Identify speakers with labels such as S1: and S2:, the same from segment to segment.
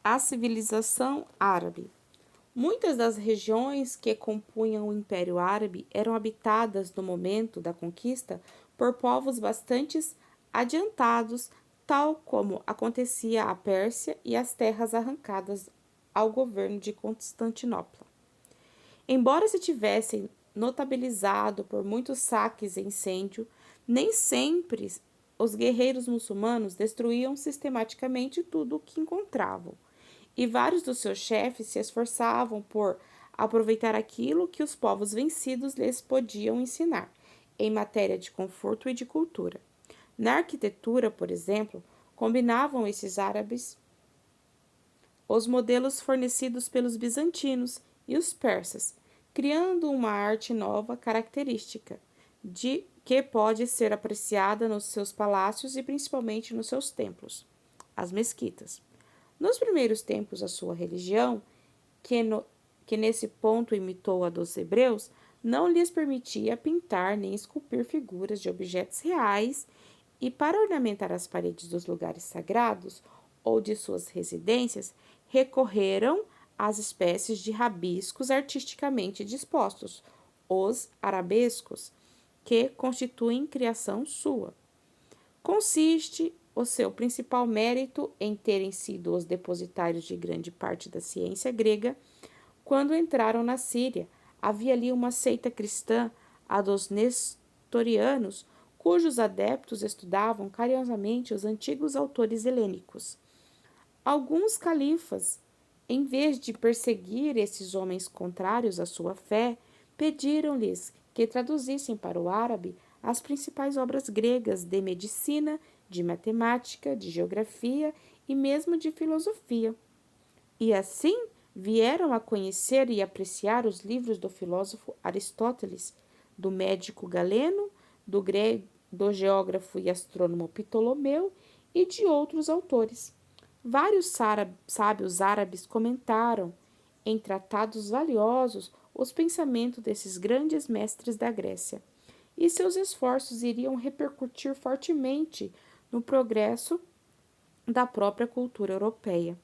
S1: A civilização árabe. Muitas das regiões que compunham o Império Árabe eram habitadas no momento da conquista por povos bastante adiantados, tal como acontecia à Pérsia e às terras arrancadas ao governo de Constantinopla. Embora se tivessem notabilizado por muitos saques e incêndio, nem sempre os guerreiros muçulmanos destruíam sistematicamente tudo o que encontravam, e vários dos seus chefes se esforçavam por aproveitar aquilo que os povos vencidos lhes podiam ensinar, em matéria de conforto e de cultura. Na arquitetura, por exemplo, combinavam esses árabes os modelos fornecidos pelos bizantinos e os persas, criando uma arte nova característica, de que pode ser apreciada nos seus palácios e principalmente nos seus templos, as mesquitas. Nos primeiros tempos da sua religião, que nesse ponto imitou a dos hebreus, não lhes permitia pintar nem esculpir figuras de objetos reais, e para ornamentar as paredes dos lugares sagrados ou de suas residências, recorreram às espécies de rabiscos artisticamente dispostos, os arabescos, que constituem criação sua. Consiste o seu principal mérito em terem sido os depositários de grande parte da ciência grega. Quando entraram na Síria, havia ali uma seita cristã, a dos nestorianos, cujos adeptos estudavam carinhosamente os antigos autores helênicos. Alguns califas, em vez de perseguir esses homens contrários à sua fé, pediram-lhes que traduzissem para o árabe as principais obras gregas de medicina, de matemática, de geografia e mesmo de filosofia. E assim vieram a conhecer e apreciar os livros do filósofo Aristóteles, do médico Galeno, do geógrafo e astrônomo Ptolomeu e de outros autores. Vários sábios árabes comentaram, em tratados valiosos, os pensamentos desses grandes mestres da Grécia, e seus esforços iriam repercutir fortemente no progresso da própria cultura europeia.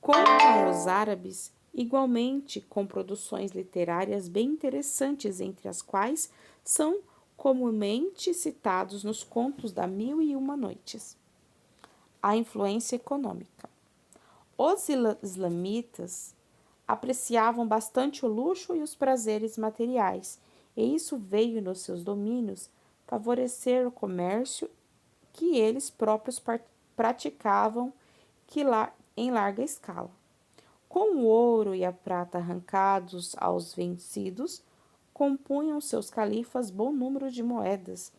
S1: Contam os árabes, igualmente, com produções literárias bem interessantes, entre as quais são comumente citados nos contos da Mil e Uma Noites. A influência econômica. Os islamitas apreciavam bastante o luxo e os prazeres materiais, e isso veio nos seus domínios favorecer o comércio que eles próprios praticavam em larga escala. Com o ouro e a prata arrancados aos vencidos, compunham seus califas bom número de moedas,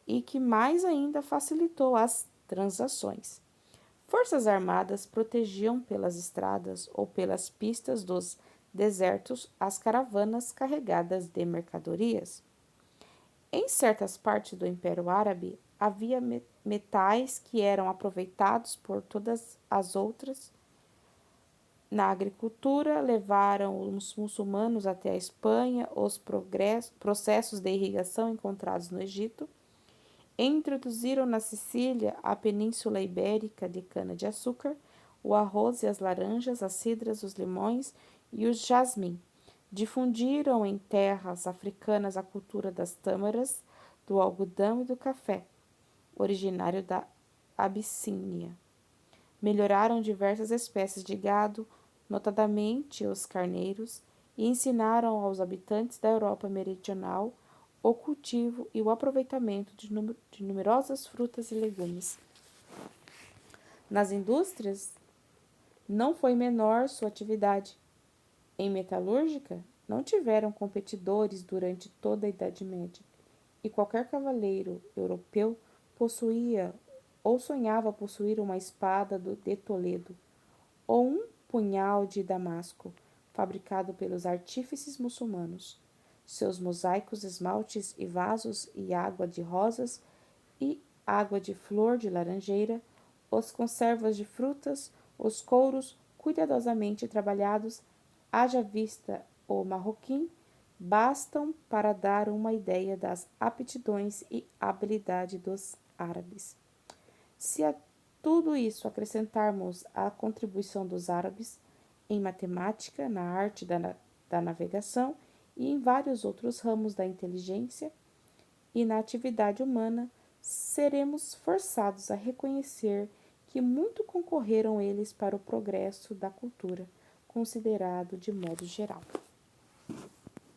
S1: e que mais ainda facilitou as transações. Forças armadas protegiam pelas estradas ou pelas pistas dos desertos as caravanas carregadas de mercadorias. Em certas partes do Império Árabe havia metais que eram aproveitados por todas as outras. Na agricultura, levaram os muçulmanos até a Espanha os processos de irrigação encontrados no Egito. Introduziram na Sicília, a península ibérica de cana-de-açúcar, o arroz e as laranjas, as cidras, os limões e o jasmim. Difundiram em terras africanas a cultura das tâmaras, do algodão e do café, originário da Abissínia. Melhoraram diversas espécies de gado, notadamente os carneiros, e ensinaram aos habitantes da Europa meridional o cultivo e o aproveitamento de numerosas frutas e legumes. Nas indústrias, não foi menor sua atividade. Em metalúrgica, não tiveram competidores durante toda a Idade Média, e qualquer cavaleiro europeu possuía ou sonhava possuir uma espada de Toledo ou um punhal de Damasco, fabricado pelos artífices muçulmanos. Seus mosaicos, esmaltes e vasos e água de rosas e água de flor de laranjeira, os conservas de frutas, os couros cuidadosamente trabalhados, haja vista o marroquim, bastam para dar uma ideia das aptidões e habilidade dos árabes. Se a tudo isso acrescentarmos a contribuição dos árabes em matemática, na arte da navegação e em vários outros ramos da inteligência e na atividade humana, seremos forçados a reconhecer que muito concorreram eles para o progresso da cultura, considerado de modo geral.